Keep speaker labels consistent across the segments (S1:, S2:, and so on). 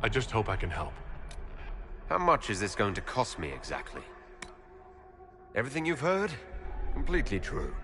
S1: I just hope I can help.
S2: How much is this going to cost me exactly? Everything you've heard? Completely true.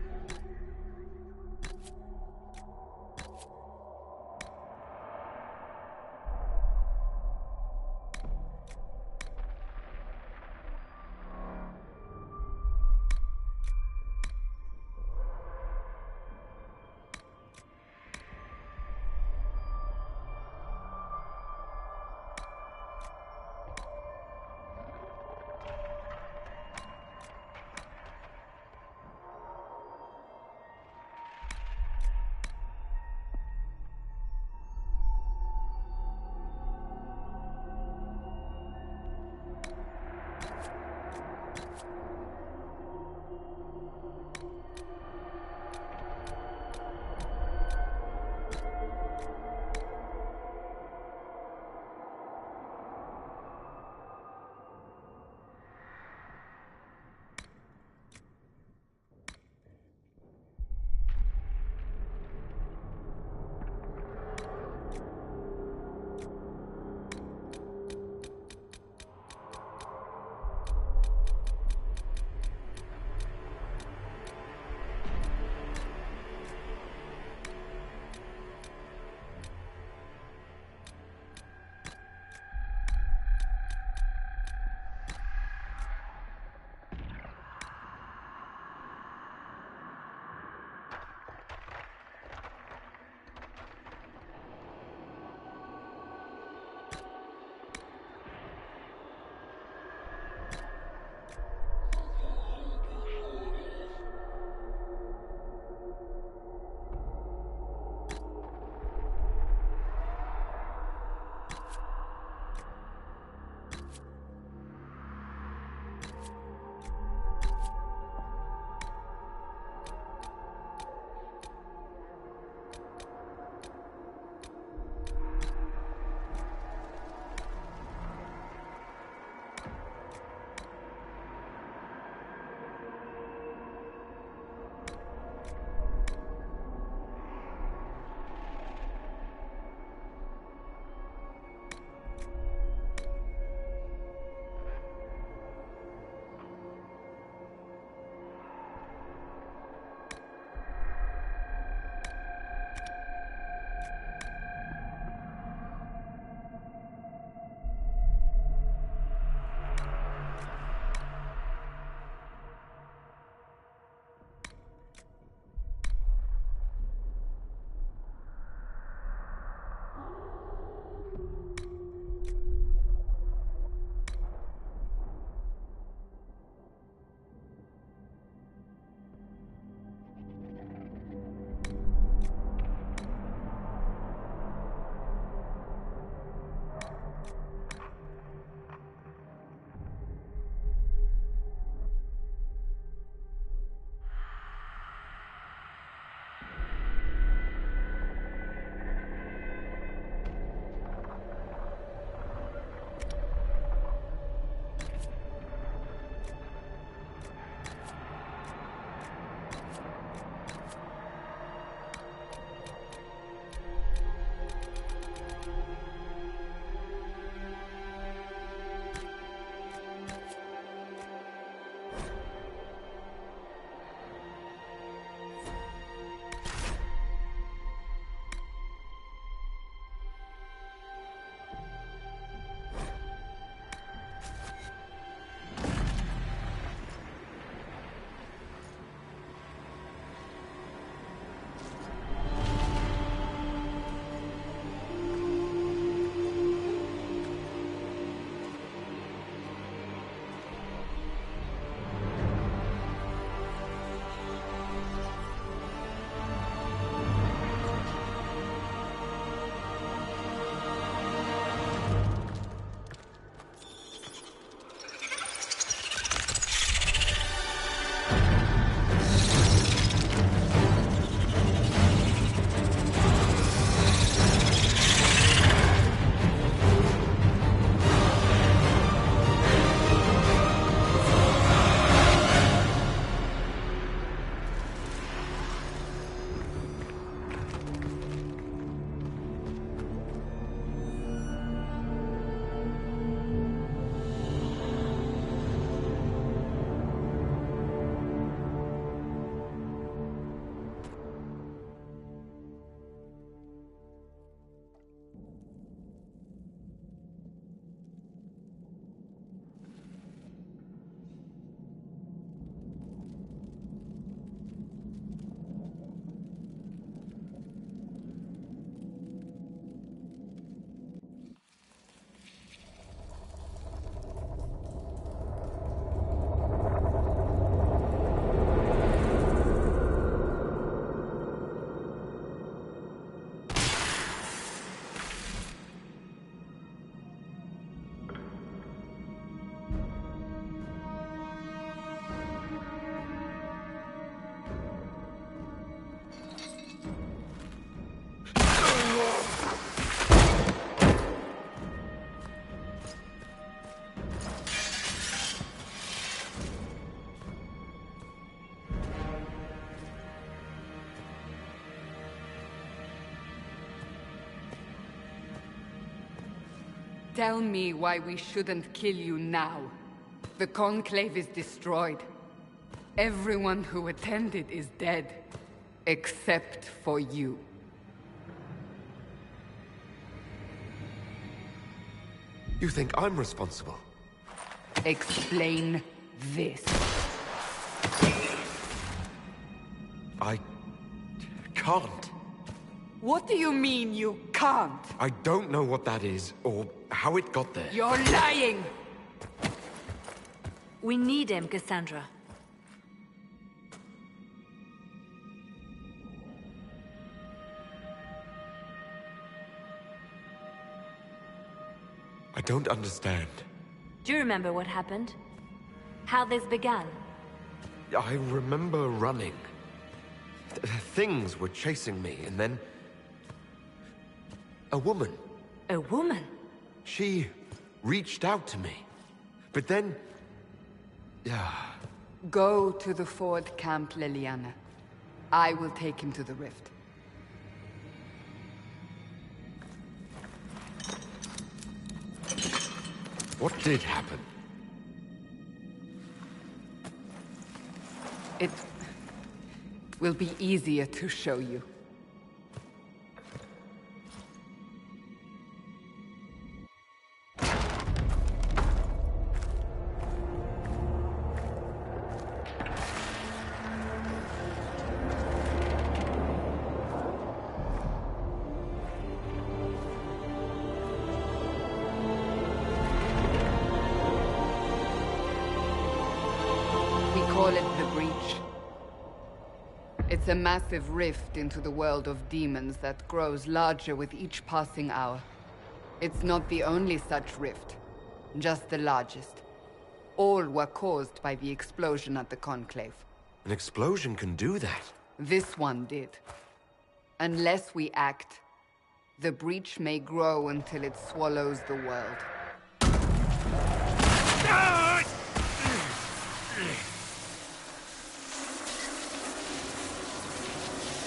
S1: tell me why we shouldn't kill you now. The Conclave is destroyed. Everyone who attended is dead. Except for you.
S2: You think I'm responsible?
S1: Explain this.
S2: I can't.
S1: What do you mean you can't?
S2: I don't know what that is, or how it got there.
S1: You're lying!
S3: We need him, Cassandra.
S2: I don't understand.
S3: Do you remember what happened? How this began?
S2: I remember running. Things were chasing me, and then... a woman.
S3: A woman?
S2: She reached out to me. But then...
S1: Go to the Ford camp, Leliana. I will take him to the rift.
S2: What did happen?
S1: It will be easier to show you. It's a massive rift into the world of demons that grows larger with each passing hour. It's not the only such rift, just the largest. All were caused by the explosion at the Conclave.
S2: An explosion can do that?
S1: This one did. Unless we act, the breach may grow until it swallows the world.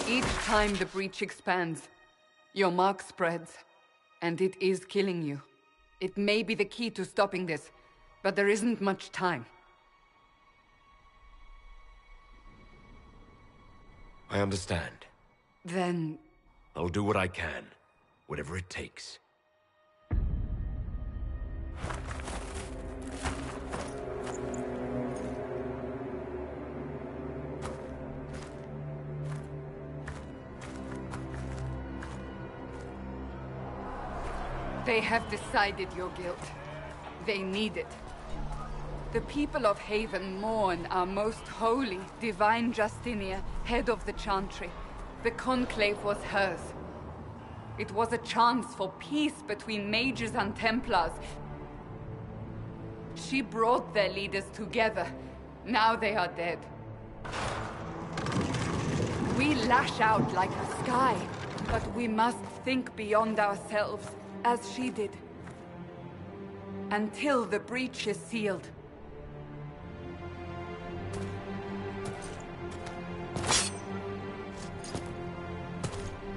S1: Each time the breach expands, your mark spreads, and it is killing you. It may be the key to stopping this, but there isn't much time.
S2: I understand.
S1: Then...
S2: I'll do what I can, whatever it takes.
S1: They have decided your guilt. They need it. The people of Haven mourn our most holy, divine Justinia, head of the Chantry. The Conclave was hers. It was a chance for peace between mages and Templars. She brought their leaders together. Now they are dead. We lash out like the sky, but we must think beyond ourselves. As she did. Until the breach is sealed.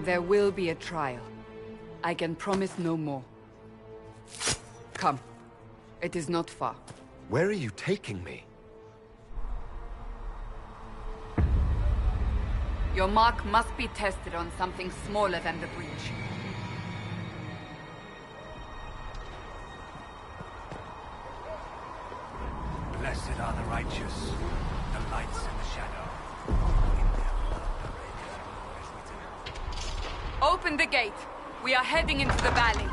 S1: There will be a trial. I can promise no more. Come. It is not far.
S2: Where are you taking me?
S1: Your mark must be tested on something smaller than the breach.
S4: Blessed are the righteous, the lights in the shadow.
S1: Open the gate. We are heading into the valley.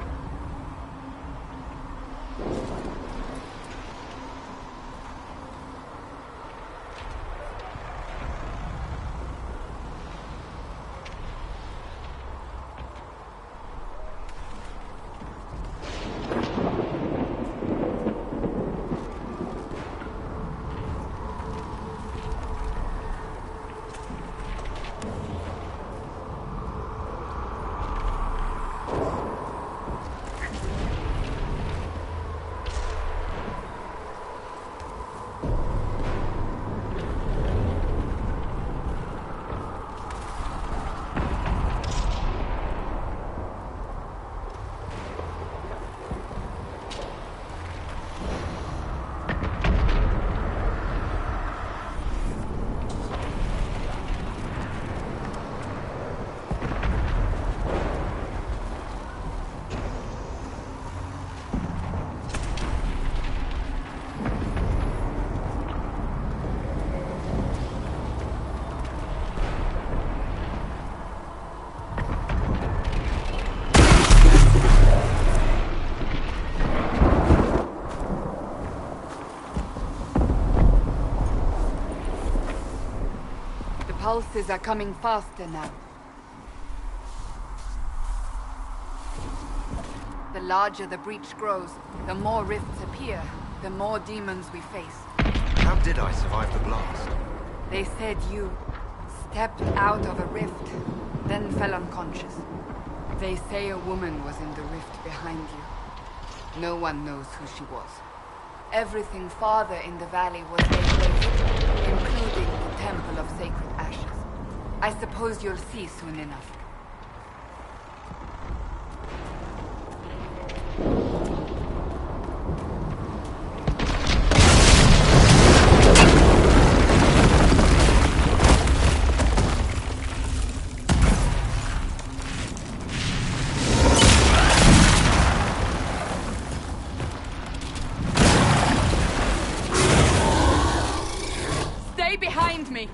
S1: pulses are coming faster now. The larger the breach grows, the more rifts appear, the more demons we face.
S2: How did I survive the blast?
S1: They said you stepped out of a rift, then fell unconscious. They say a woman was in the rift behind you. No one knows who she was. Everything farther in the valley was laid waste, including the Temple of Sacred Ashes. I suppose you'll see soon enough. Behind me!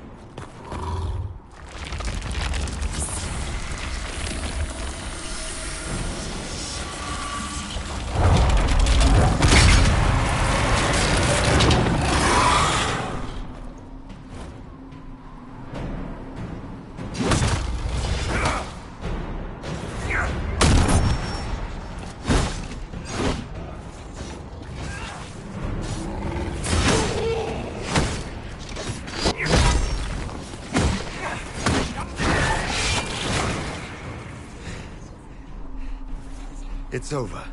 S2: It's over.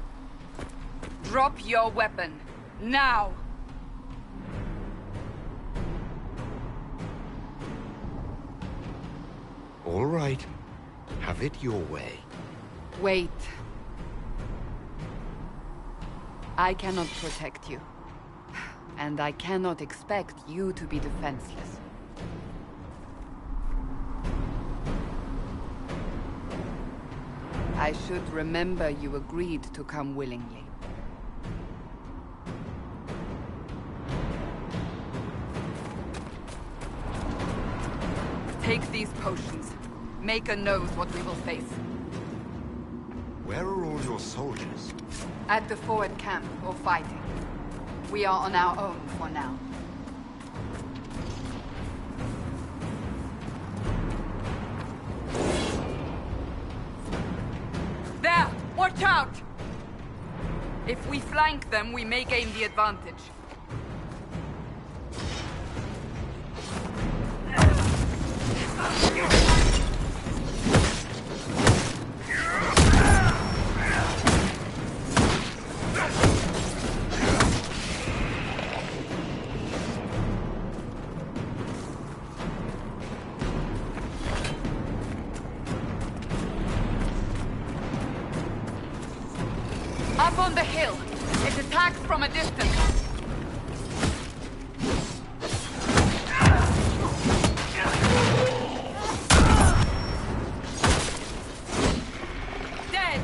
S1: Drop your weapon. Now!
S2: All right. Have it your way.
S1: Wait. I cannot protect you. And I cannot expect you to be defenseless. I should remember you agreed to come willingly. Take these potions. Maker knows what we will face.
S2: Where are all your soldiers?
S1: At the forward camp, or fighting. We are on our own for now. There! Watch out! If we flank them, we may gain the advantage. Up on the hill. It attacks from a distance. Dead!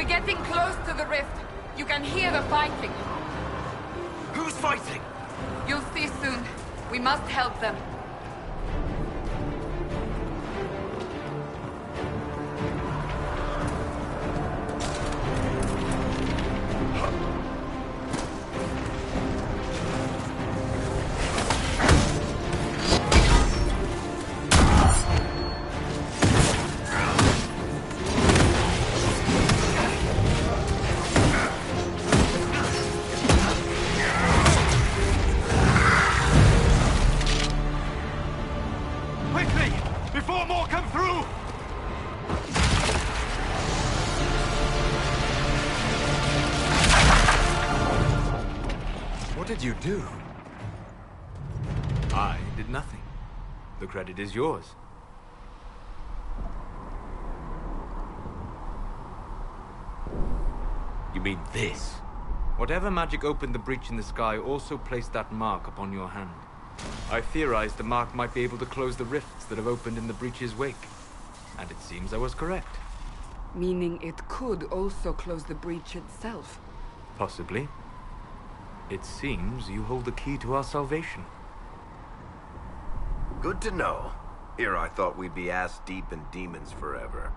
S1: We're getting close to the rift. You can hear the fighting.
S2: Who's fighting?
S1: You'll see soon. We must help them.
S2: What did you do?
S4: I did nothing. The credit is yours.
S2: You mean this?
S4: Whatever magic opened the breach in the sky also placed that mark upon your hand. I theorized the mark might be able to close the rifts that have opened in the breach's wake. And it seems I was correct.
S1: Meaning it could also close the breach itself.
S4: Possibly. It seems you hold the key to our salvation.
S5: Good to know. Here I thought we'd be ass-deep in demons forever.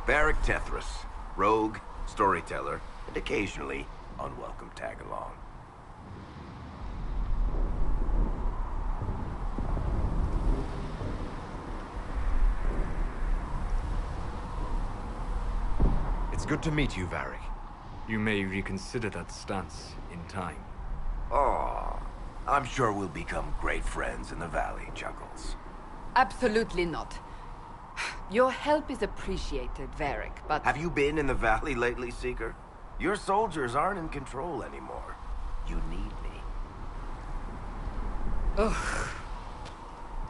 S5: Varric Tethras, rogue, storyteller, and occasionally unwelcome tag-along.
S2: It's good to meet you, Varric.
S4: You may reconsider that stance in time.
S5: Oh, I'm sure we'll become great friends in the valley, Chuckles.
S1: Absolutely not. Your help is appreciated, Varric, but...
S5: Have you been in the valley lately, Seeker? Your soldiers aren't in control anymore. You need me.
S1: Ugh.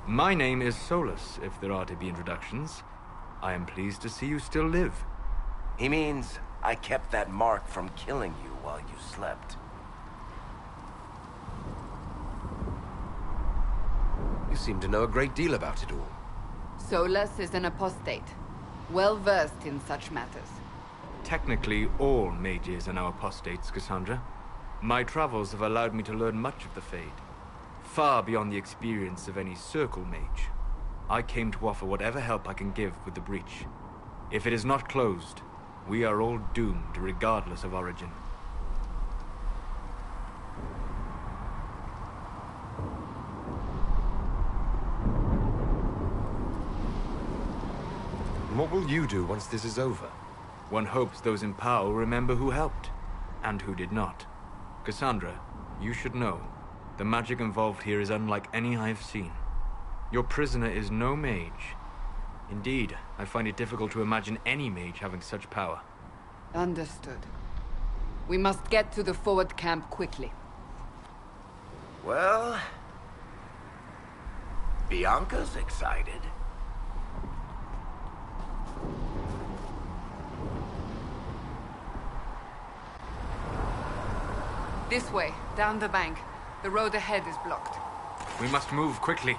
S4: My name is Solus, if there are to be introductions. I am pleased to see you still live.
S5: He means I kept that mark from killing you while you slept.
S2: You seem to know a great deal about it all.
S1: Solus is an apostate, well-versed in such matters.
S4: Technically, all mages are now apostates, Cassandra. My travels have allowed me to learn much of the Fade, far beyond the experience of any circle mage. I came to offer whatever help I can give with the breach. If it is not closed, we are all doomed, regardless of origin.
S2: And what will you do once this is over?
S4: One hopes those in power will remember who helped, and who did not. Cassandra, you should know, the magic involved here is unlike any I have seen. Your prisoner is no mage. Indeed, I find it difficult to imagine any mage having such power.
S1: Understood. We must get to the forward camp quickly.
S5: Well... Bianca's excited.
S1: This way, down the bank. The road ahead is blocked.
S4: We must move quickly.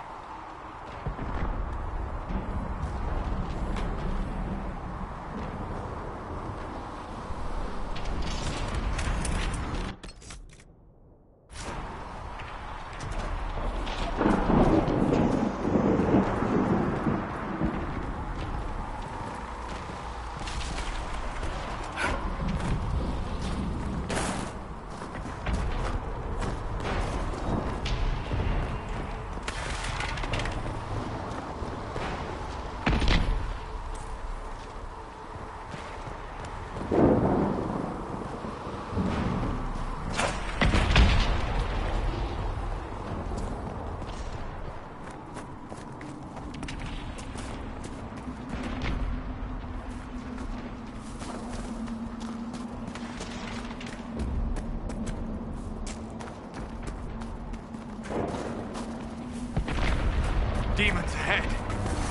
S4: Demons ahead.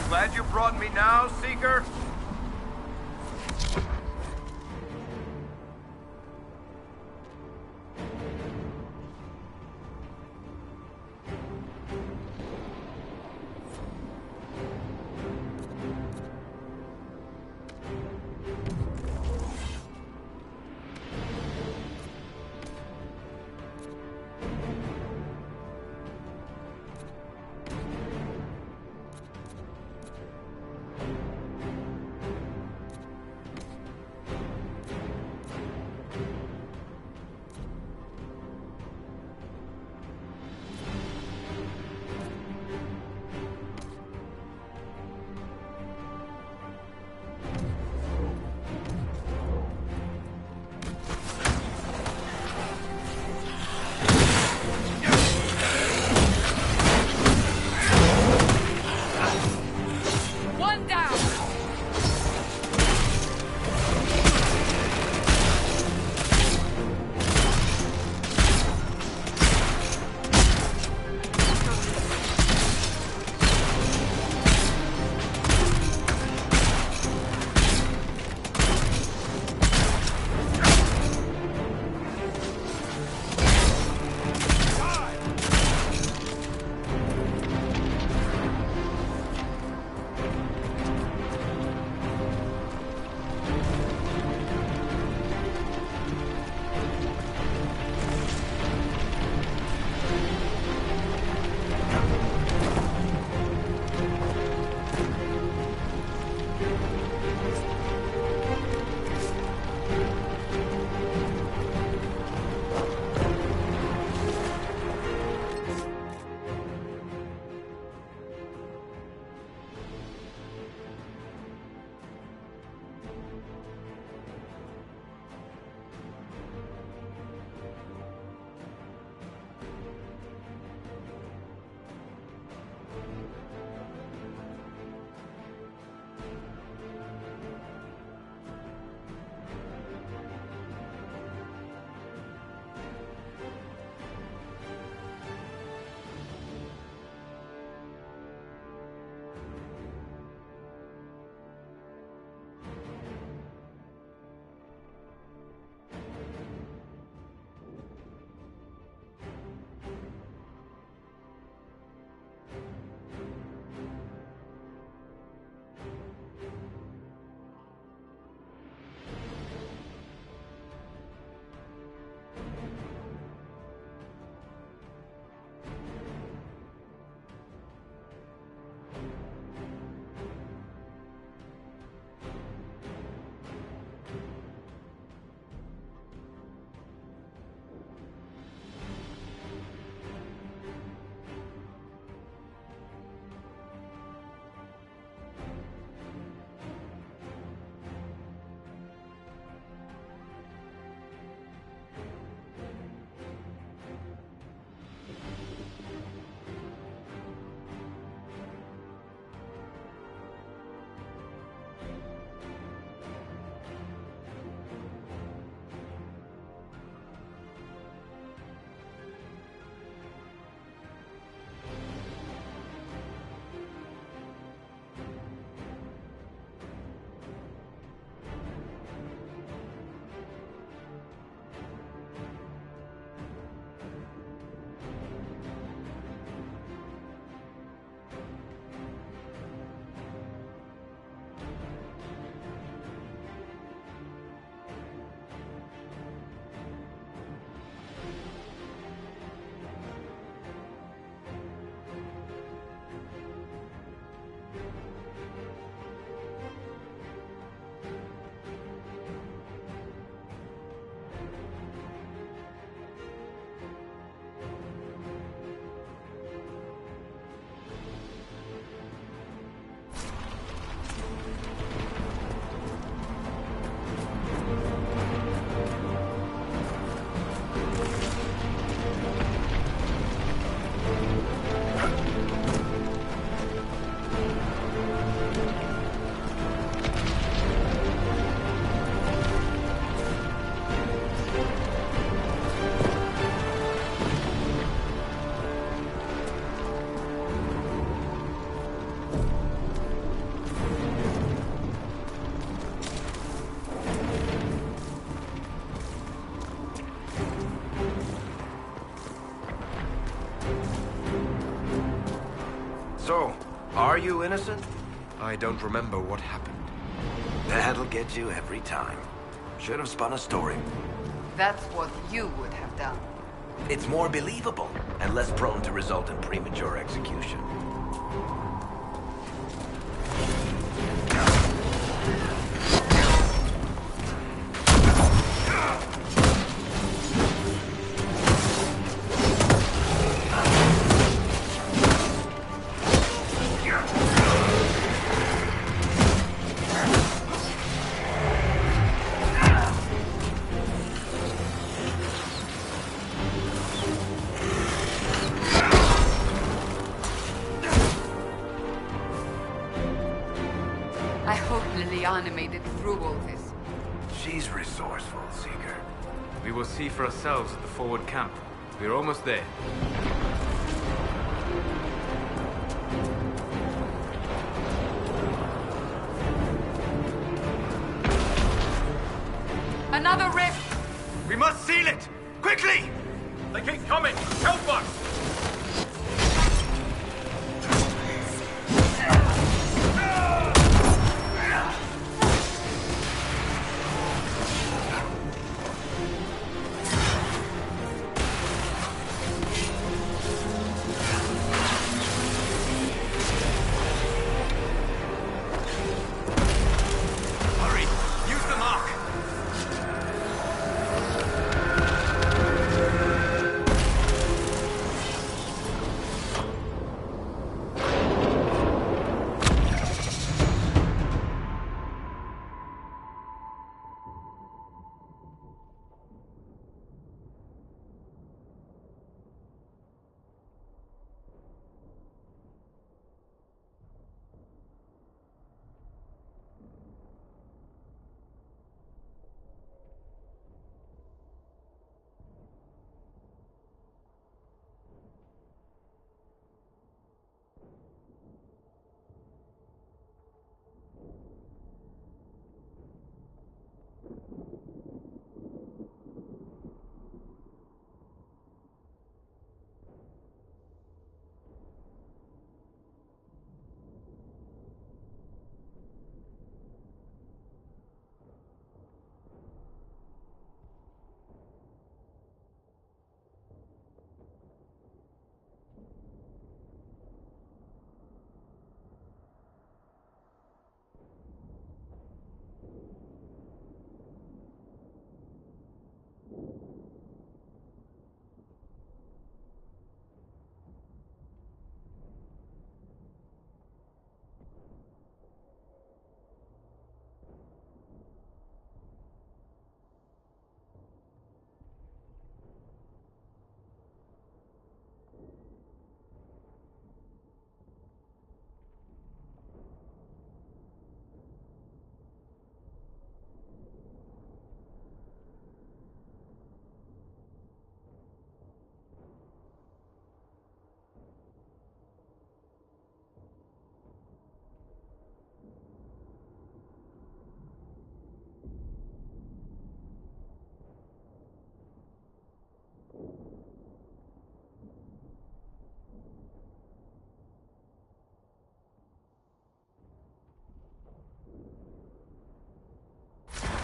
S5: Glad you brought me now, Seeker? Are you innocent?
S2: I don't remember what happened.
S5: That'll get you every time. Should have spun a story.
S1: That's what you would have done.
S5: It's more believable, and less prone to result in premature execution.
S1: I hope Liliana made it through all this.
S5: She's resourceful, Seeker.
S4: We will see for ourselves at the forward camp. We're almost there.
S1: Another rift!
S4: We must seal it! Quickly!
S6: They keep coming! Help us!
S4: Hurry! Use the mark!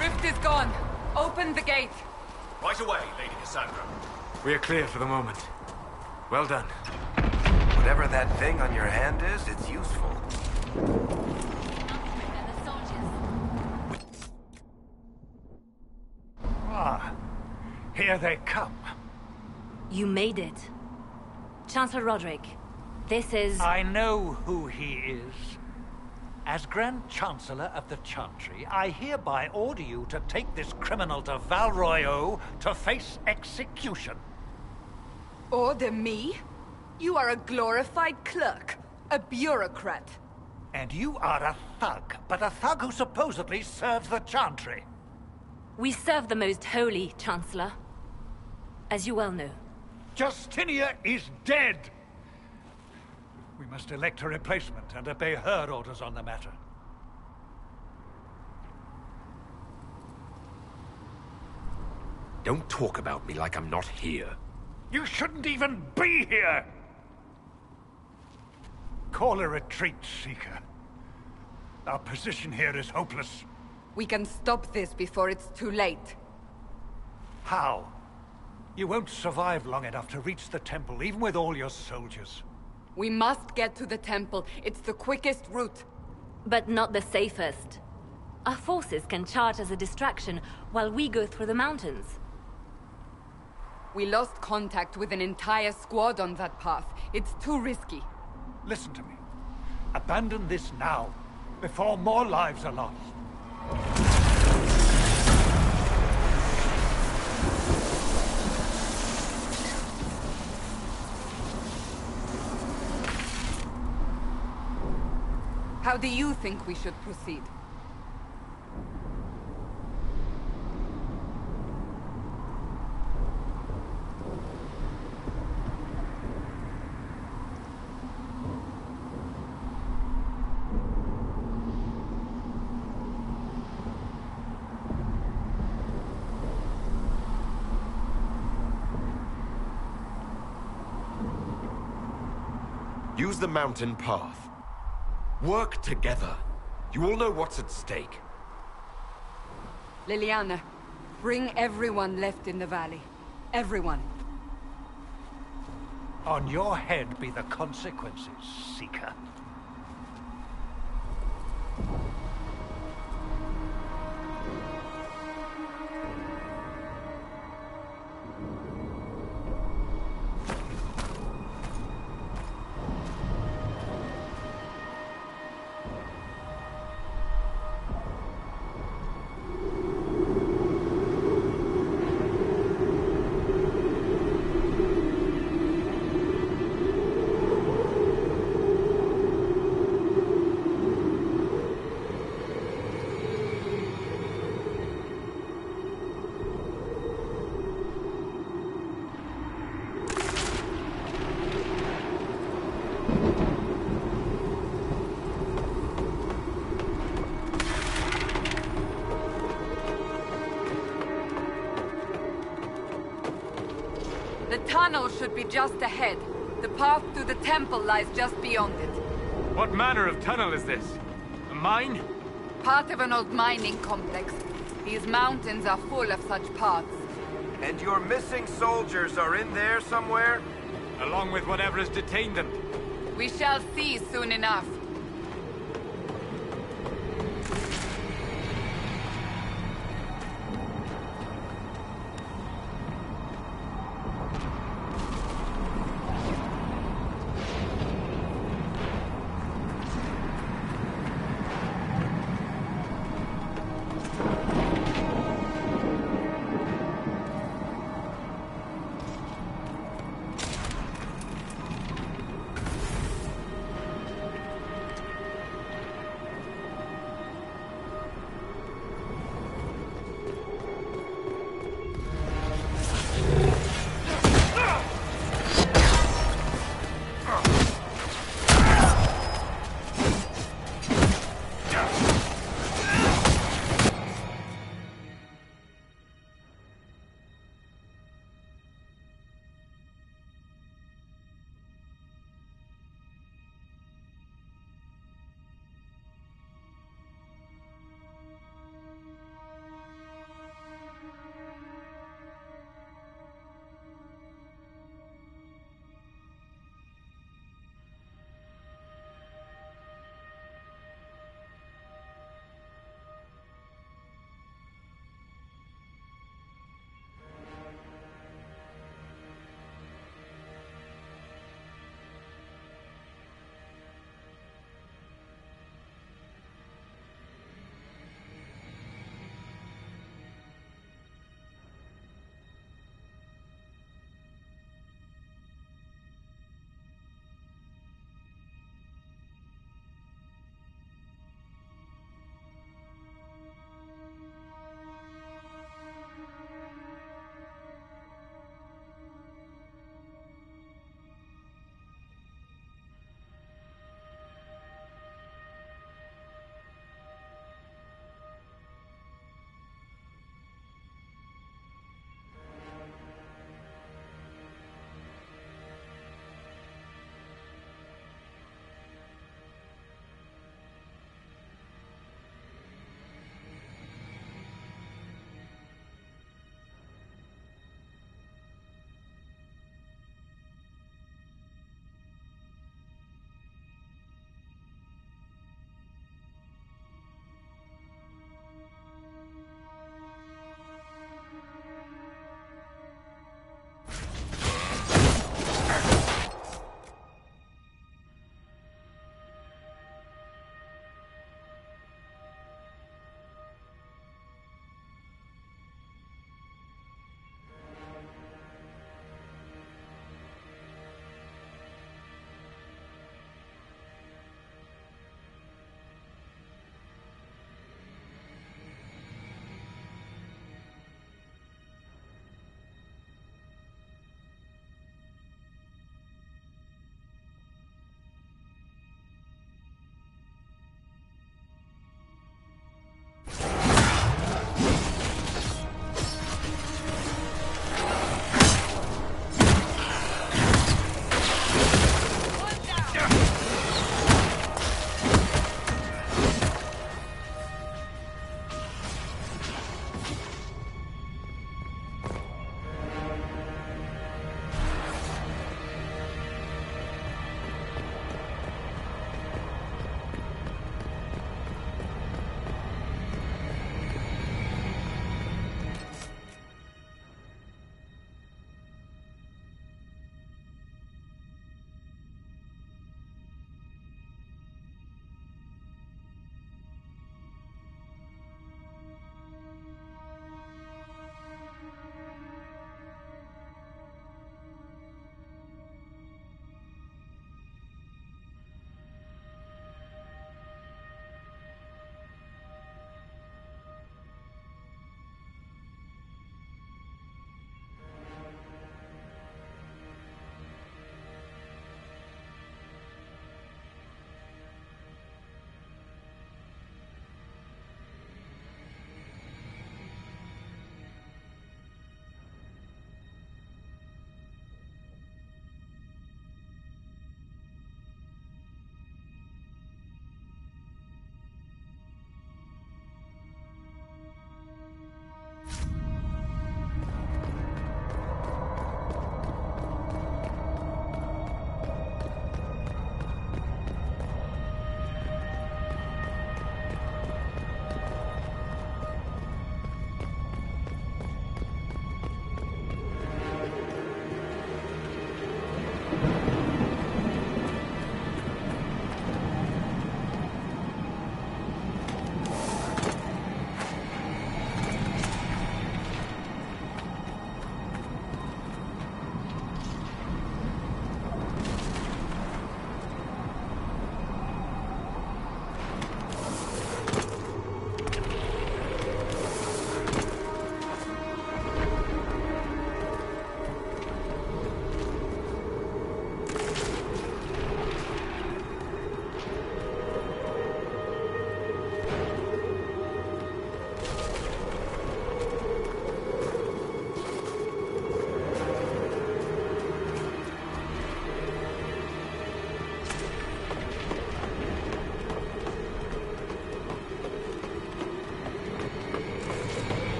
S1: Rift is gone. Open the gate.
S6: Right away, Lady Cassandra.
S4: We are clear for the moment. Well done.
S5: Whatever that thing on your hand is, it's useful.
S7: Ah, here they come.
S3: You made it. Chancellor Roderick, this is...
S7: I know who he is. As Grand Chancellor of the Chantry, I hereby order you to take this criminal to Val Royeaux to face execution.
S1: Order me? You are a glorified clerk, a bureaucrat.
S7: And you are a thug, but a thug who supposedly serves the Chantry.
S3: We serve the most holy, Chancellor. As you well know.
S7: Justinia is dead! We must elect a replacement and obey her orders on the matter.
S2: Don't talk about me like I'm not here.
S7: You shouldn't even be here! Call a retreat, Seeker. Our position here is hopeless.
S1: We can stop this before it's too late.
S7: How? You won't survive long enough to reach the temple, even with all your soldiers.
S1: We must get to the temple. It's the quickest route.
S3: But not the safest. Our forces can charge as a distraction while we go through the mountains.
S1: We lost contact with an entire squad on that path. It's too risky.
S7: Listen to me. Abandon this now, before more lives are lost.
S1: How do you think we should proceed?
S2: Use the mountain path. Work together. You all know what's at stake.
S1: Liliana, bring everyone left in the valley. Everyone.
S7: On your head be the consequences, Seeker.
S1: The tunnel should be just ahead. The path to the temple lies just beyond it.
S4: What manner of tunnel is this? A mine?
S1: Part of an old mining complex. These mountains are full of such paths.
S5: And your missing soldiers are in there somewhere?
S4: Along with whatever has detained them.
S1: We shall see soon enough.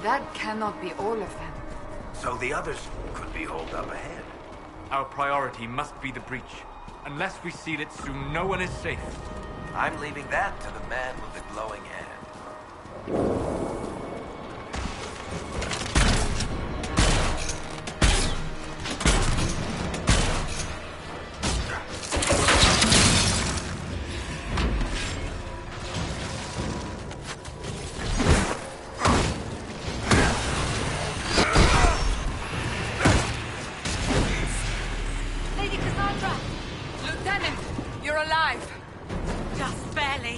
S1: That cannot be all of them.
S5: So the others could be holed up ahead.
S4: Our priority must be the breach. Unless we seal it soon, no one is safe.
S5: I'm leaving that to the man with the glowing hand.
S3: Lady Cassandra!
S1: Lieutenant, you're alive.
S3: Just barely.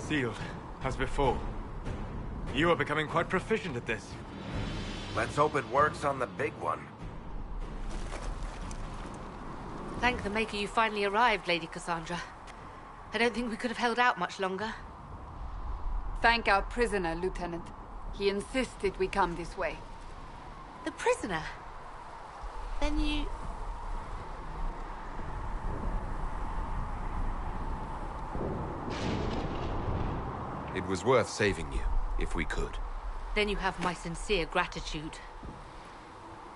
S4: Sealed, as before. You are becoming quite proficient at this.
S5: Let's hope it works on the big one.
S3: Thank the Maker you finally arrived, Lady Cassandra. I don't think we could have held out much longer.
S1: Thank our prisoner, Lieutenant. He insisted we come this way.
S3: The prisoner? Then you...
S2: It was worth saving you, if we could.
S3: Then you have my sincere gratitude.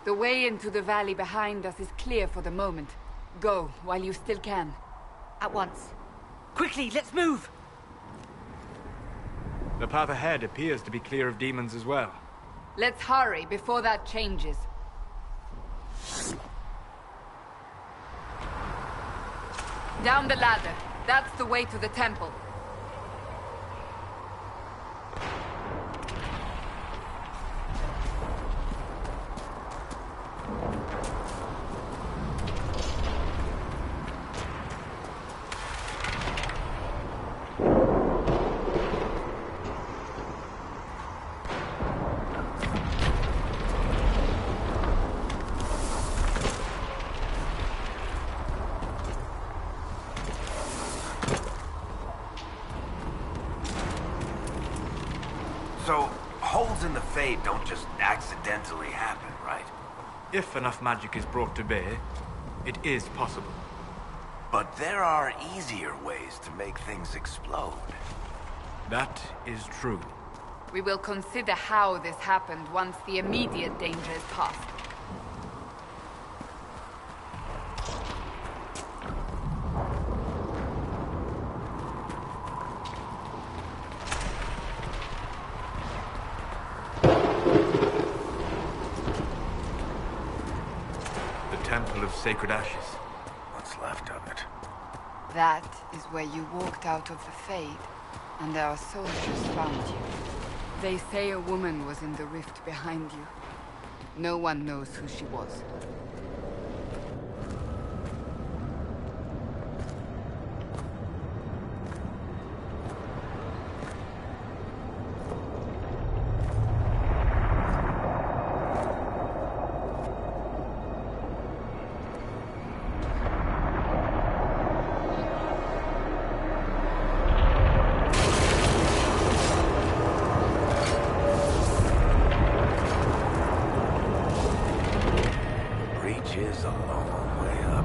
S1: The way into the valley behind us is clear for the moment. Go, while you still can.
S3: At once. Quickly, let's move!
S4: The path ahead appears to be clear of demons as well.
S1: Let's hurry before that changes. Down the ladder. That's the way to the temple.
S5: So, holes in the Fade don't just accidentally happen, right?
S4: If enough magic is brought to bear, it is possible.
S5: But there are easier ways to make things explode.
S4: That is true.
S1: We will consider how this happened once the immediate danger is past.
S4: Temple of Sacred Ashes.
S5: What's left of it?
S1: That is where you walked out of the Fade, and our soldiers found you. They say a woman was in the rift behind you. No one knows who she was.
S5: Is a long way up.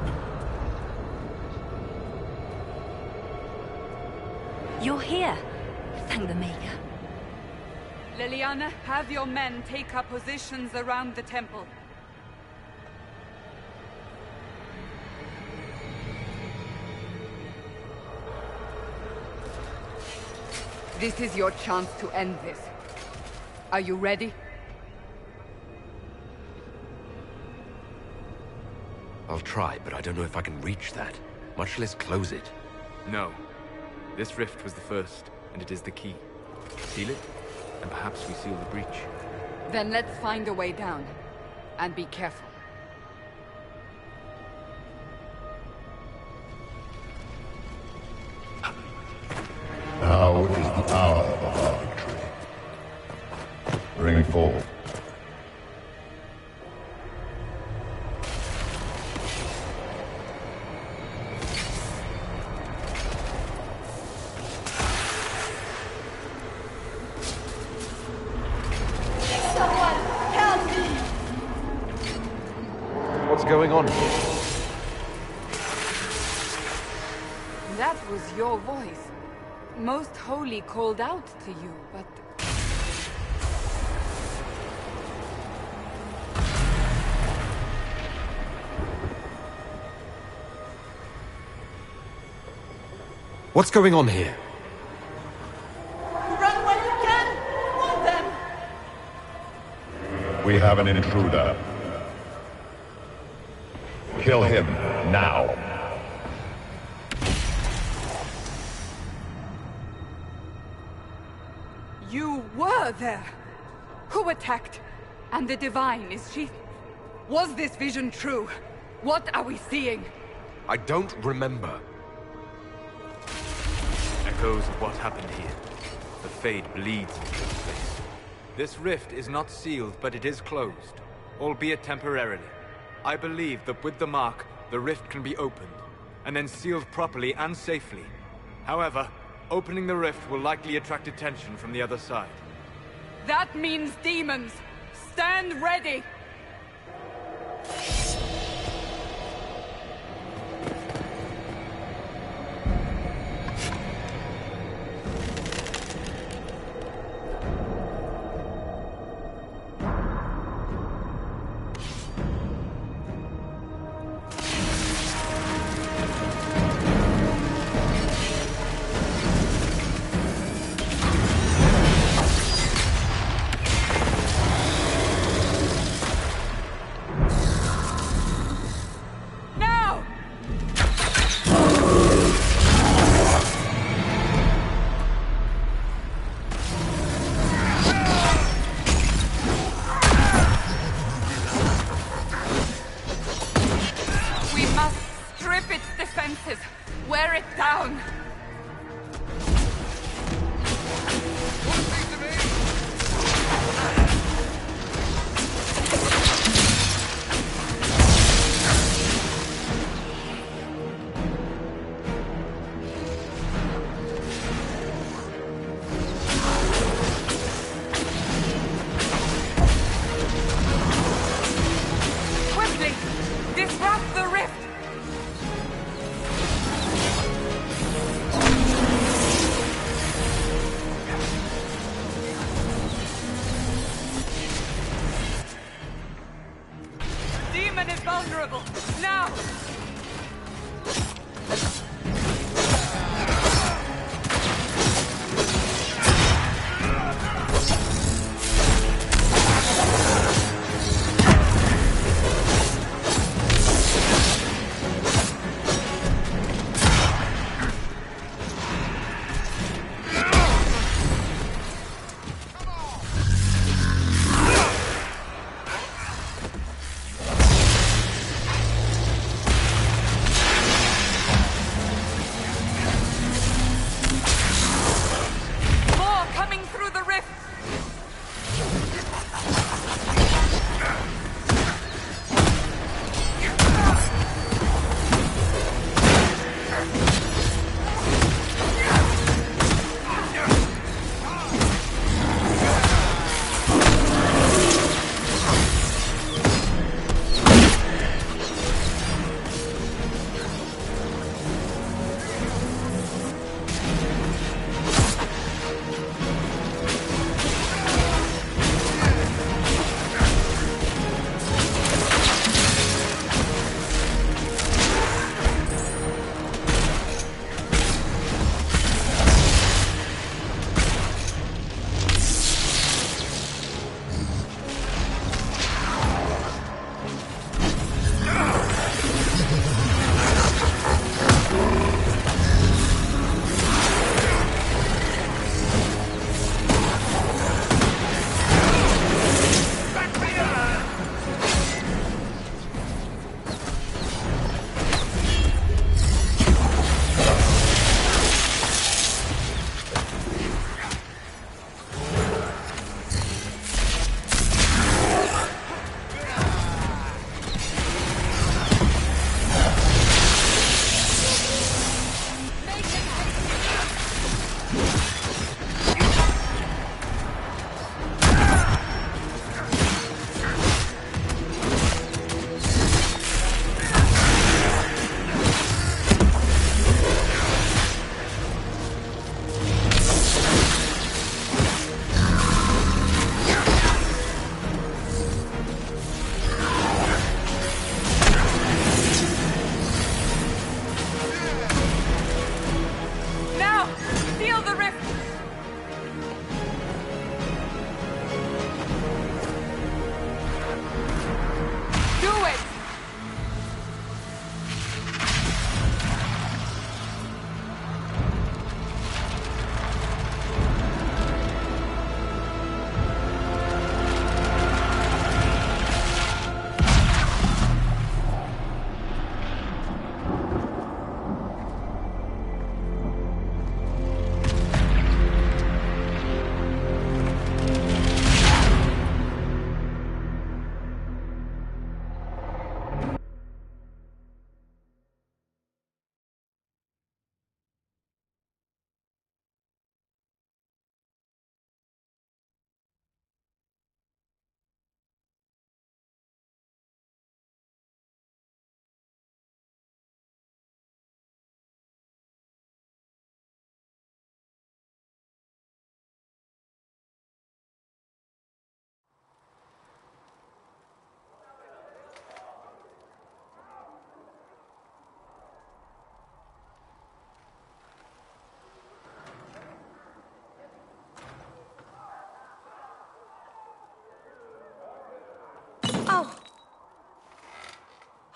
S3: You're here. Thank the Maker.
S1: Leliana, have your men take up positions around the temple. This is your chance to end this. Are you ready?
S2: I'll try, but I don't know if I can reach that, much less close it.
S4: No. This rift was the first, and it is the key. Seal it, and perhaps we seal the breach.
S1: Then let's find a way down. And be careful.
S8: Now is the hour of our victory. Bring forth.
S2: going on here?
S1: That was your voice. Most Holy called out to you, but...
S2: What's going on here?
S1: Run while you can! Hold them!
S8: We have an intruder. Kill him, now.
S1: You were there! Who attacked? And the Divine, is she... Was this vision true? What are we seeing?
S2: I don't remember.
S4: Echoes of what happened here. The Fade bleeds into this place. This rift is not sealed, but it is closed, albeit temporarily. I believe that with the mark, the rift can be opened, and then sealed properly and safely. However, opening the rift will likely attract attention from the other side.
S1: That means demons! Stand ready! Wear it down! Quickly! Disrupt the rift! Demon is vulnerable! Now!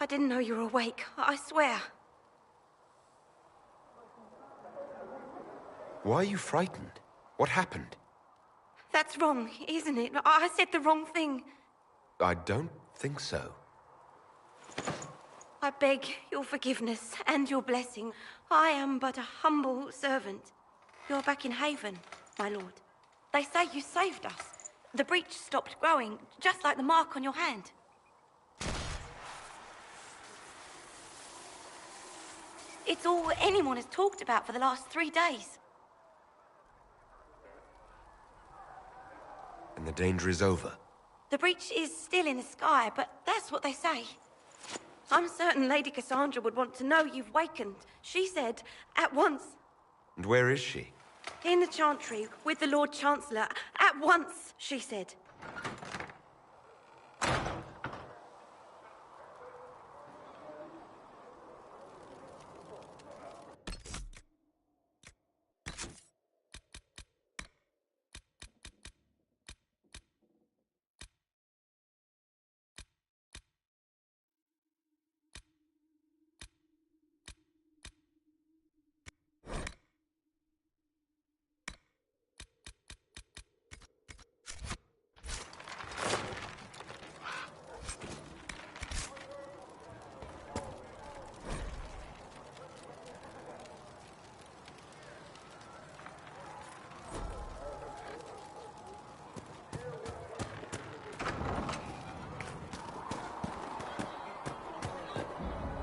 S9: I didn't know you were awake. I swear.
S2: Why are you frightened? What happened?
S9: That's wrong, isn't it? I said the wrong thing.
S2: I don't think so.
S9: I beg your forgiveness and your blessing. I am but a humble servant. You're back in Haven, my lord. They say you saved us. The breach stopped growing, just like the mark on your hand. It's all anyone has talked about for the last 3 days.
S2: And the danger is over?
S9: The breach is still in the sky, but that's what they say. I'm certain Lady Cassandra would want to know you've wakened. She said, at once.
S2: And where is she?
S9: In the Chantry, with the Lord Chancellor. At once, she said.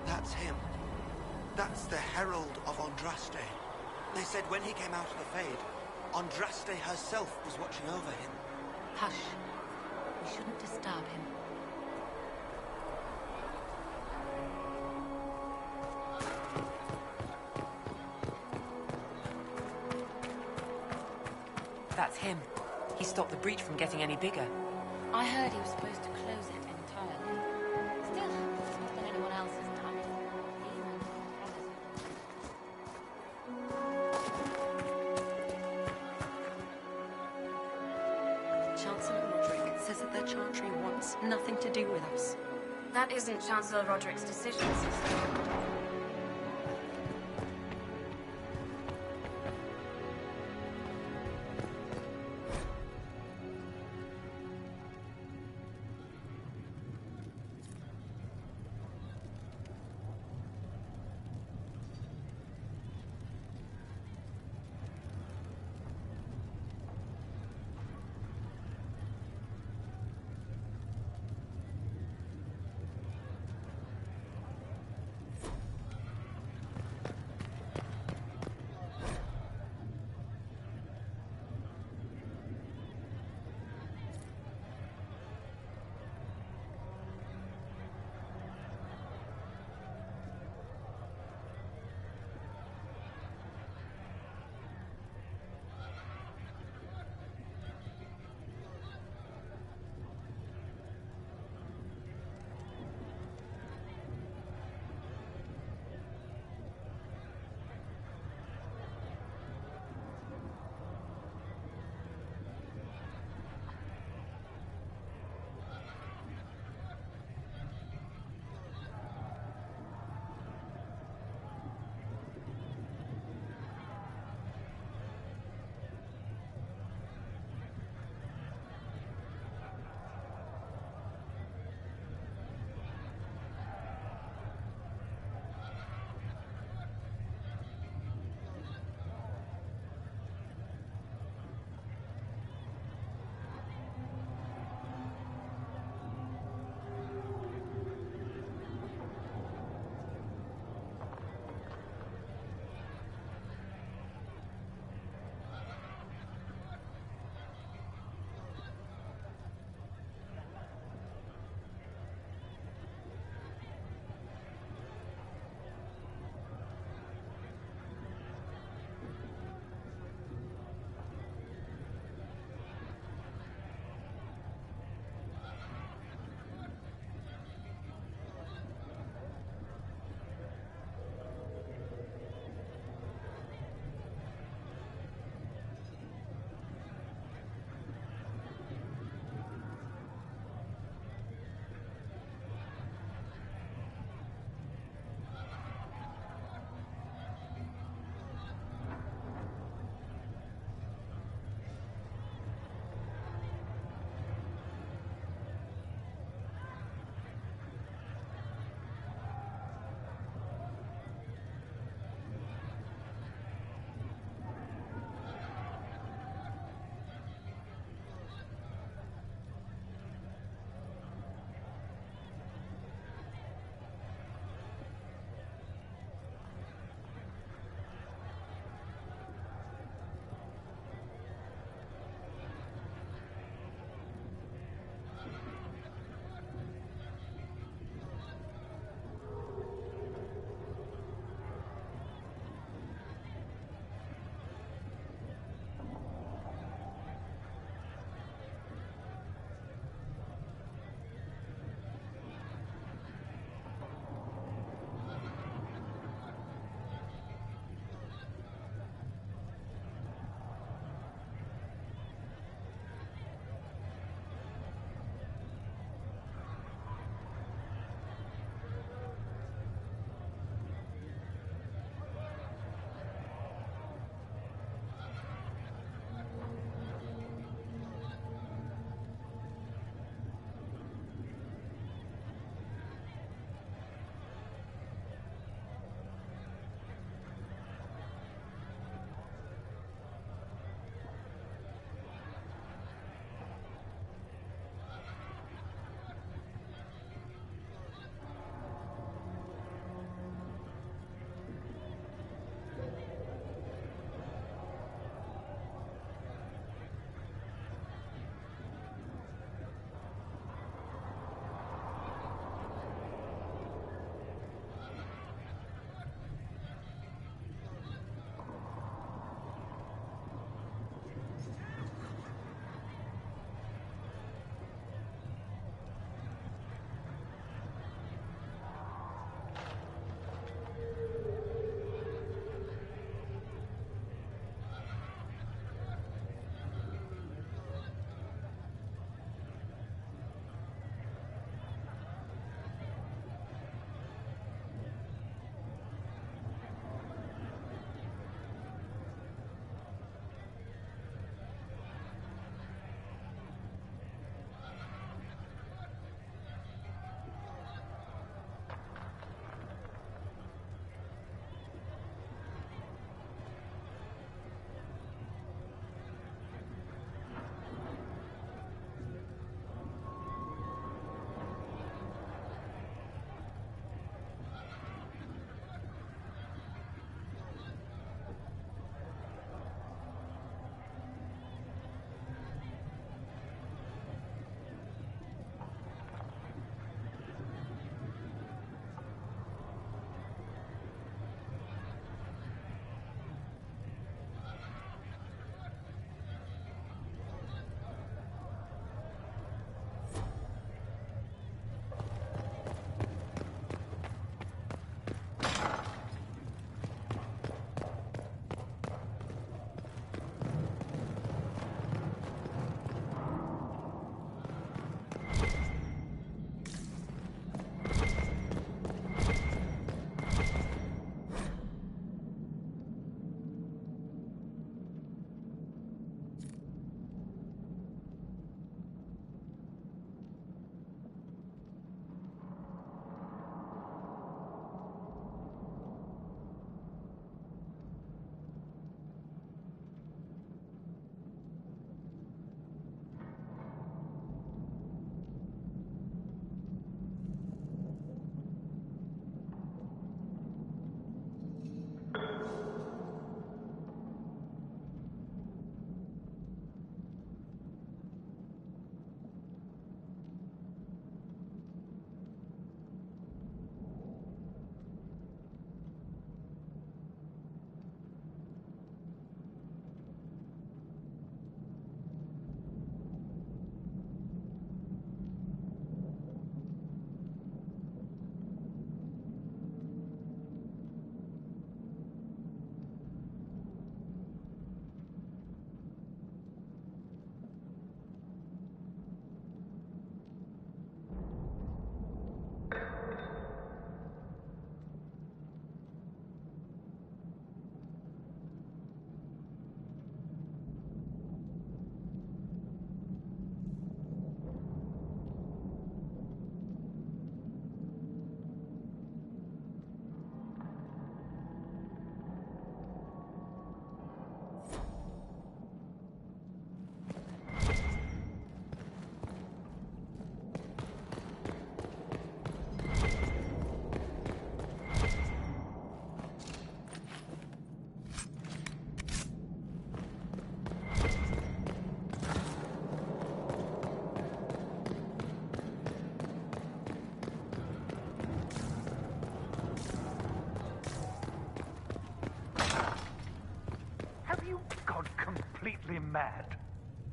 S10: That's him. That's the Herald of Andraste. They said when he came out of the Fade, Andraste herself was watching over him.
S3: Hush. We shouldn't disturb him.
S11: That's him. He stopped the breach from getting any bigger.
S12: I heard he was supposed to close it entirely. Still, it's not that anyone else has done it.
S13: Chancellor Roderick says that their Chantry wants nothing to do with us.
S12: That isn't Chancellor Roderick's decision, sister.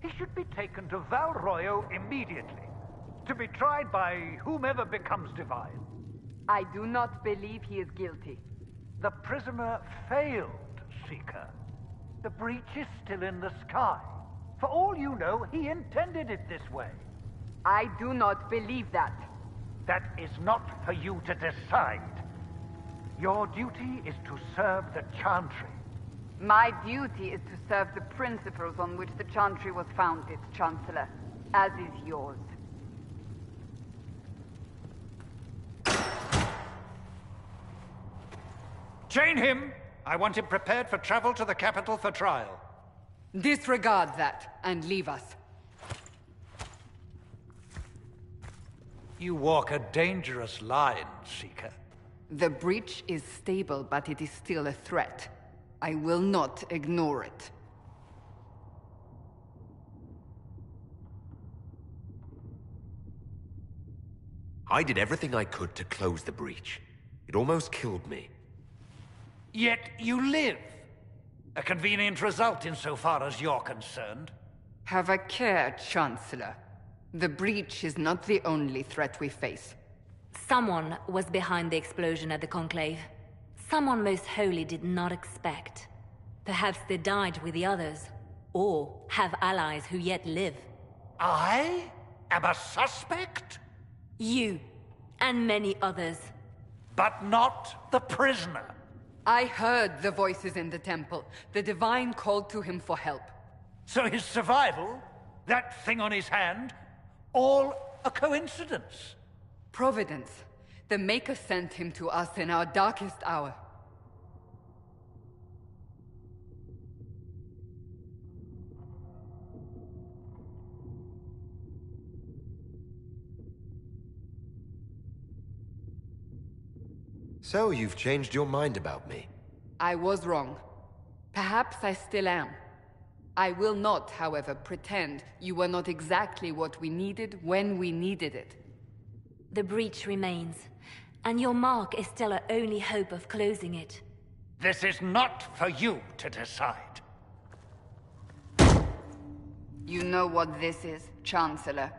S7: He should be taken to Val Royo immediately, to be tried by whomever becomes divine.
S1: I do not believe he is guilty.
S7: The prisoner failed, Seeker. The breach is still in the sky. For all you know, he intended it this way.
S1: I do not believe that.
S7: That is not for you to decide. Your duty is to serve the Chantry.
S1: My duty is to serve the principles on which the Chantry was founded, Chancellor, as is yours.
S7: Chain him! I want him prepared for travel to the capital for trial.
S1: Disregard that, and leave us.
S7: You walk a dangerous line, Seeker.
S1: The breach is stable, but it is still a threat. I will not ignore it.
S2: I did everything I could to close the breach. It almost killed me.
S7: Yet you live. A convenient result insofar as you're concerned.
S1: Have a care, Chancellor. The breach is not the only threat we face.
S3: Someone was behind the explosion at the Conclave. Someone Most Holy did not expect. Perhaps they died with the others, or have allies who yet live.
S7: I am a suspect?
S3: You, and many others.
S7: But not the prisoner.
S1: I heard the voices in the temple. The Divine called to him for help.
S7: So his survival, that thing on his hand, all a coincidence?
S1: Providence. The Maker sent him to us in our darkest hour.
S2: So you've changed your mind about me?
S1: I was wrong. Perhaps I still am. I will not, however, pretend you were not exactly what we needed when we needed it.
S3: The breach remains, and your mark is still our only hope of closing it.
S7: This is not for you to decide.
S1: You know what this is, Chancellor.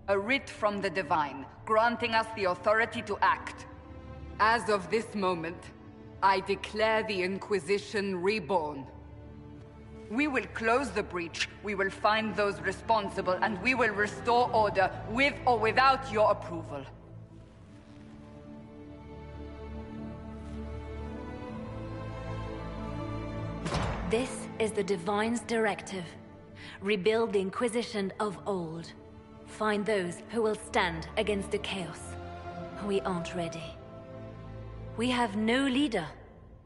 S1: A writ from the Divine, granting us the authority to act. As of this moment, I declare the Inquisition reborn. We will close the breach, we will find those responsible, and we will restore order, with or without your approval.
S3: This is the Divine's directive. Rebuild the Inquisition of old. Find those who will stand against the chaos. We aren't ready. We have no leader,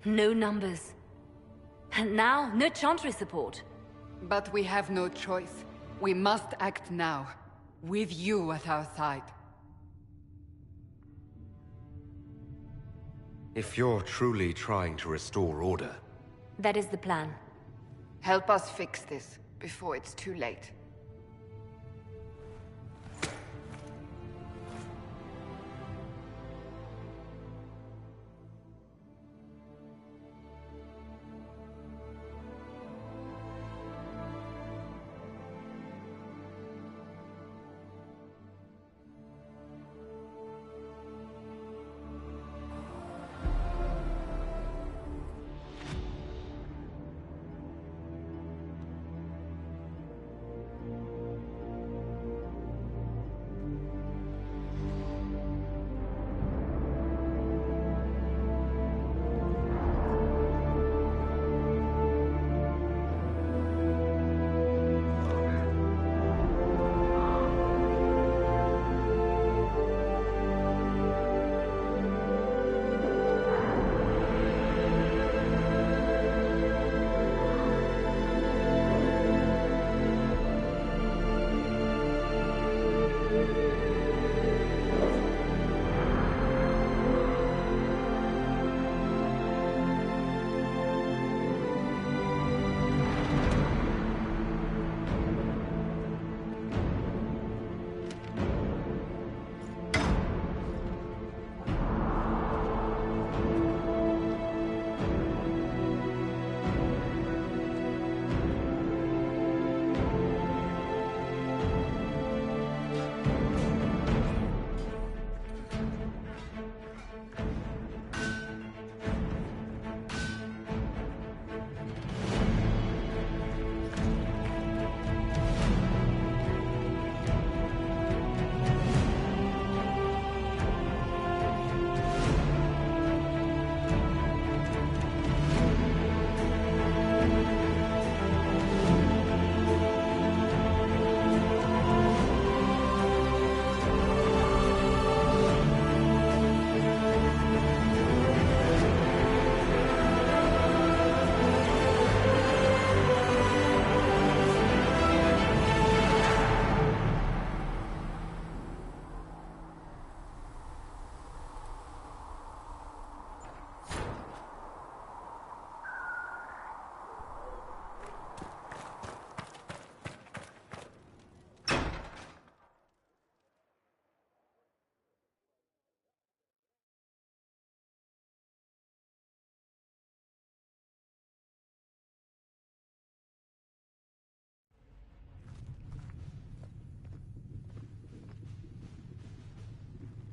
S3: no numbers. And now, no Chantry support.
S1: But we have no choice. We must act now, with you at our side.
S2: If you're truly trying to restore order...
S3: That is the plan.
S1: Help us fix this, before it's too late.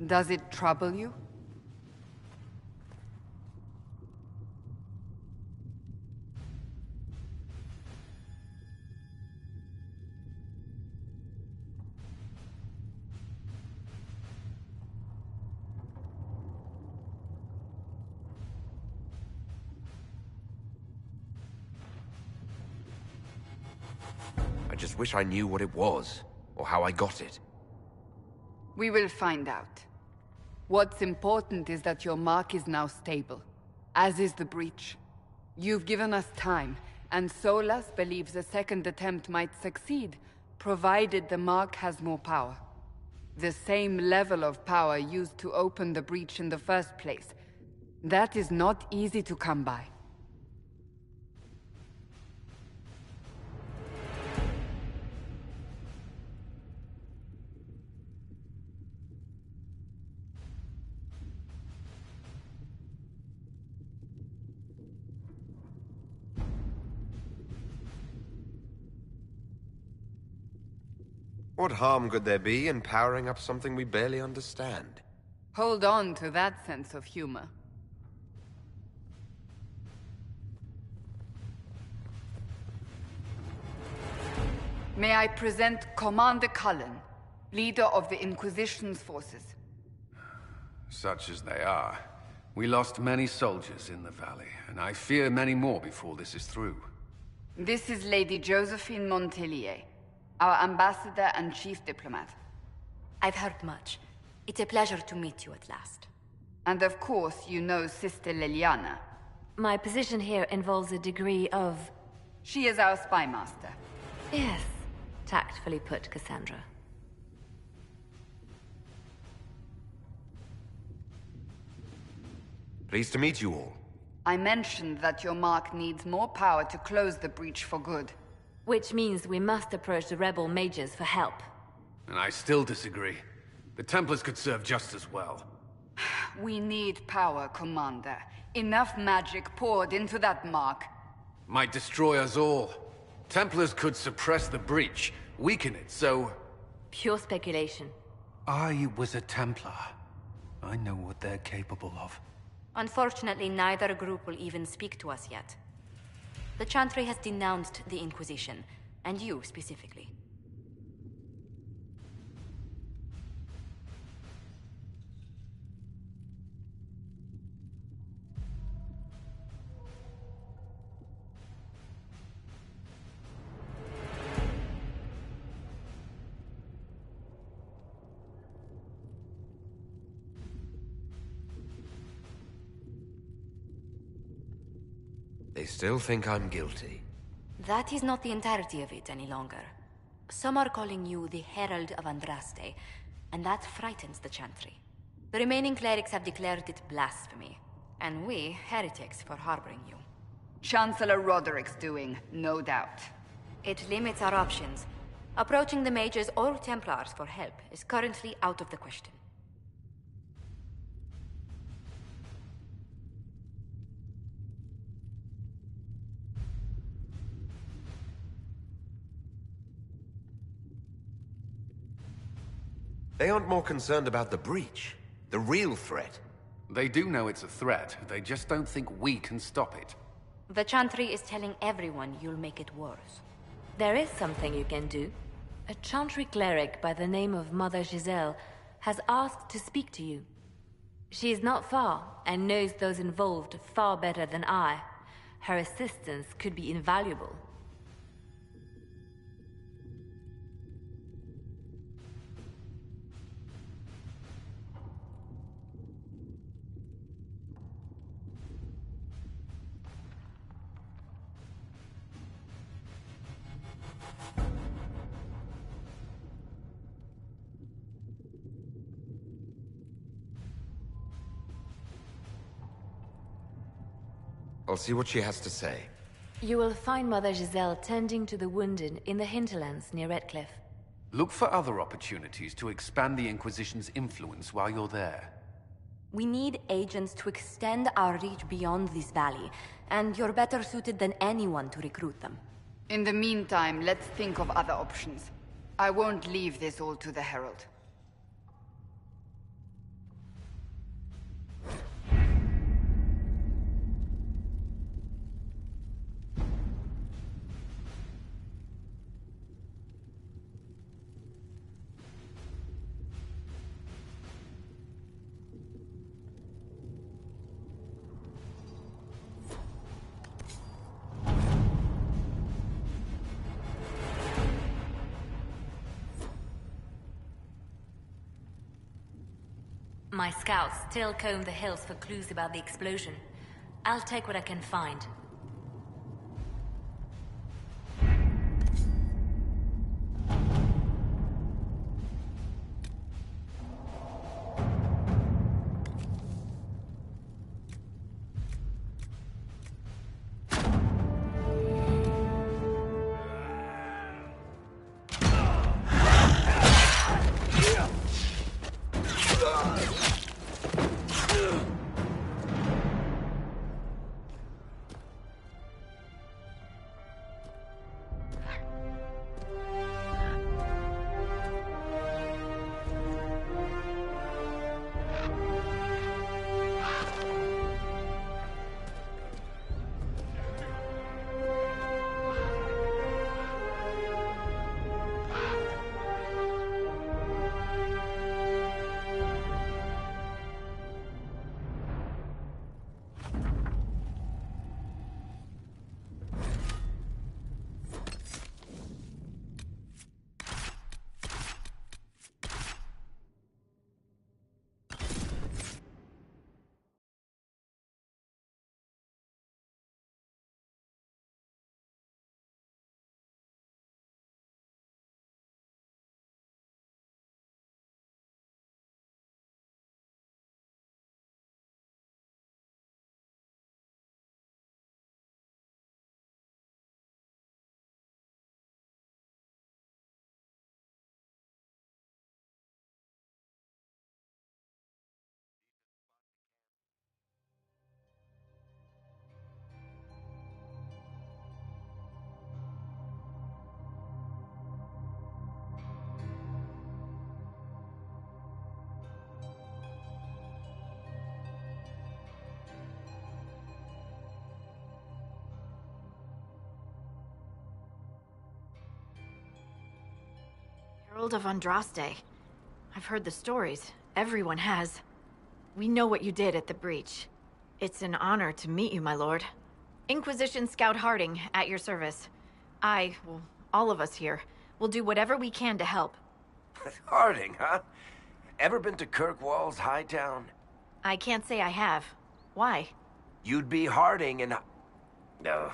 S1: Does it trouble you?
S2: I just wish I knew what it was, or how I got it.
S1: We will find out. What's important is that your mark is now stable, as is the breach. You've given us time, and Solas believes a second attempt might succeed, provided the mark has more power. The same level of power used to open the breach in the first place. That is not easy to come by.
S2: What harm could there be in powering up something we barely understand?
S1: Hold on to that sense of humor. May I present Commander Cullen, leader of the Inquisition's forces.
S14: Such as they are. We lost many soldiers in the valley, and I fear many more before this is through.
S1: This is Lady Josephine Montelier, our ambassador and chief diplomat.
S12: I've heard much. It's a pleasure to meet you at last.
S1: And of course, you know Sister Liliana.
S3: My position here involves a degree of...
S1: She is our spy master.
S3: Yes, tactfully put, Cassandra.
S2: Pleased to meet you all.
S1: I mentioned that your mark needs more power to close the breach for good.
S3: Which means we must approach the rebel mages for help.
S14: And I still disagree. The Templars could serve just as well.
S1: We need power, Commander. Enough magic poured into that mark.
S14: Might destroy us all. Templars could suppress the breach, weaken it, so...
S3: Pure speculation.
S10: I was a Templar. I know what they're capable of.
S12: Unfortunately, neither group will even speak to us yet. The Chantry has denounced the Inquisition, and you specifically.
S2: They still think I'm guilty.
S12: That is not the entirety of it any longer. Some are calling you the Herald of Andraste, and that frightens the Chantry. The remaining clerics have declared it blasphemy, and we, heretics, for harboring you.
S1: Chancellor Roderick's doing, no doubt.
S12: It limits our options. Approaching the mages or Templars for help is currently out of the question.
S2: They aren't more concerned about the breach, the real threat.
S14: They do know it's a threat, they just don't think we can stop it.
S12: The Chantry is telling everyone you'll make it worse.
S3: There is something you can do. A Chantry cleric by the name of Mother Giselle has asked to speak to you. She is not far, and knows those involved far better than I. Her assistance could be invaluable.
S2: I'll see what she has to say.
S3: You will find Mother Giselle tending to the wounded in the hinterlands near Redcliffe.
S14: Look for other opportunities to expand the Inquisition's influence while you're there.
S12: We need agents to extend our reach beyond this valley, and you're better suited than anyone to recruit them.
S1: In the meantime, let's think of other options. I won't leave this all to the Herald.
S3: My scouts still comb the hills for clues about the explosion. I'll take what I can find.
S15: Herald of Andraste. I've heard the stories. Everyone has. We know what you did at the breach. It's an honor to meet you, my lord. Inquisition Scout Harding, at your service. Well, all of us here, will do whatever we can to help.
S5: Harding, huh? Ever been to Kirkwall's Hightown?
S15: I can't say I have. Why?
S5: You'd be Harding and... No,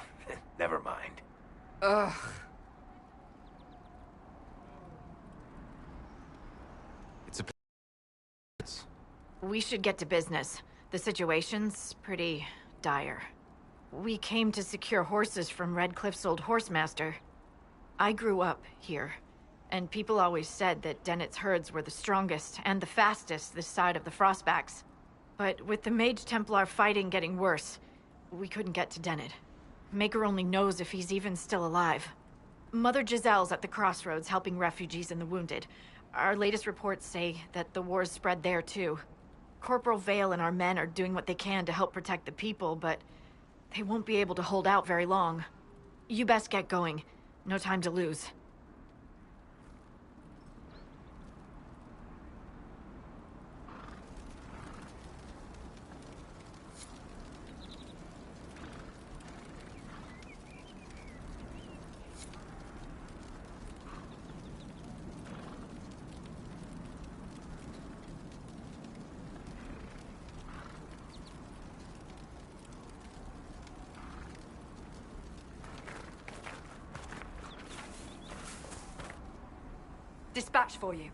S5: never mind.
S1: Ugh.
S15: We should get to business. The situation's pretty dire. We came to secure horses from Redcliffe's old horsemaster. I grew up here, and people always said that Dennett's herds were the strongest and the fastest this side of the Frostbacks. But with the Mage Templar fighting getting worse, we couldn't get to Dennett. Maker only knows if he's even still alive. Mother Giselle's at the crossroads helping refugees and the wounded. Our latest reports say that the war's spread there too. Corporal Vale and our men are doing what they can to help protect the people, but they won't be able to hold out very long. You best get going. No time to lose.
S1: Dispatch for you.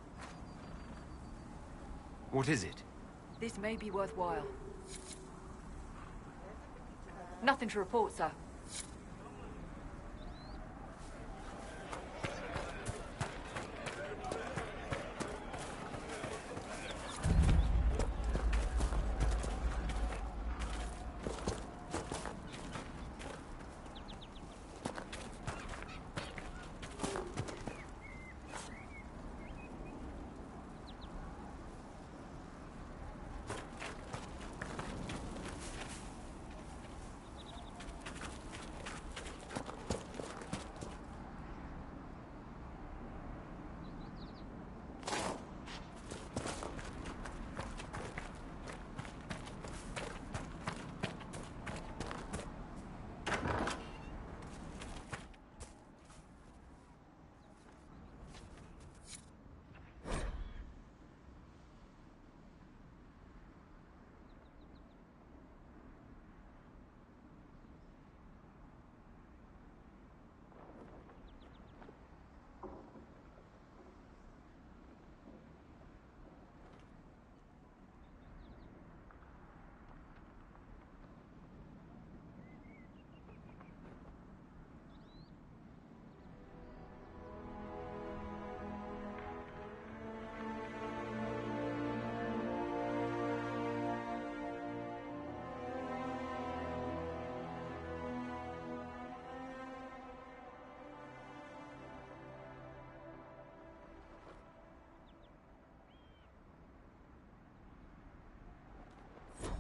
S2: What is it?
S1: This may be worthwhile. Nothing to report, sir.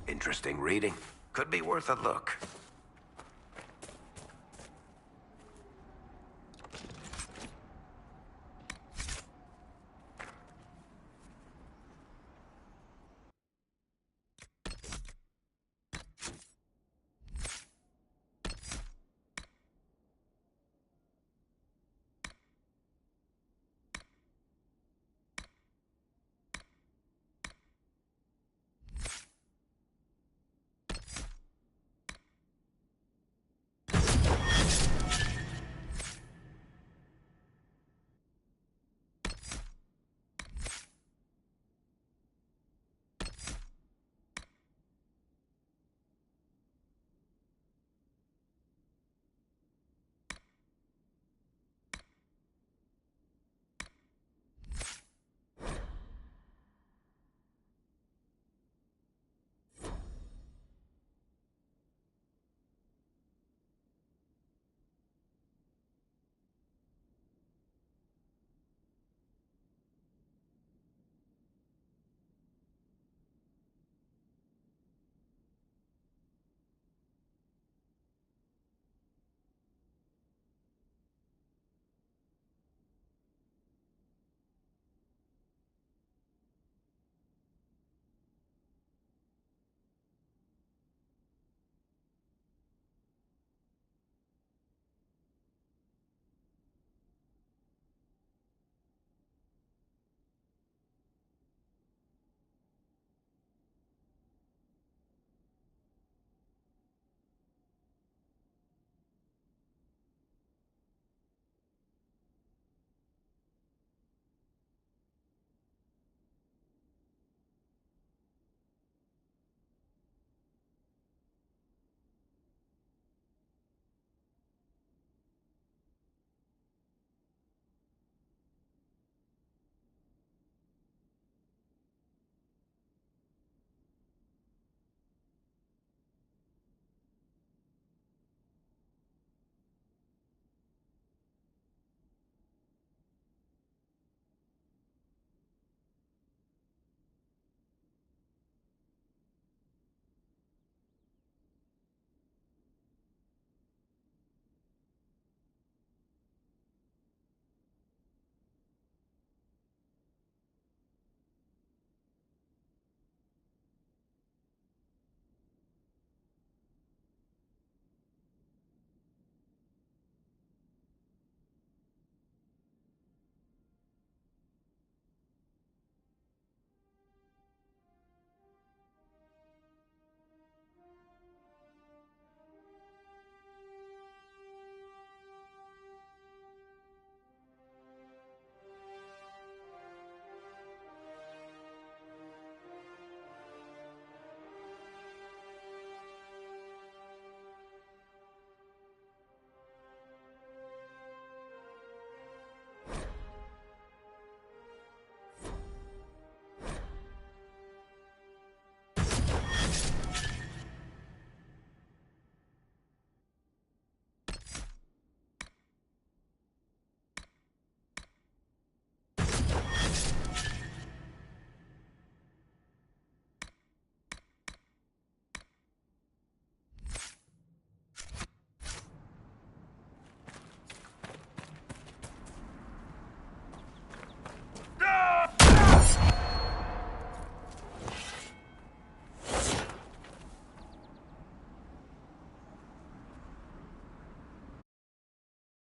S5: Interesting reading. Could be worth a look.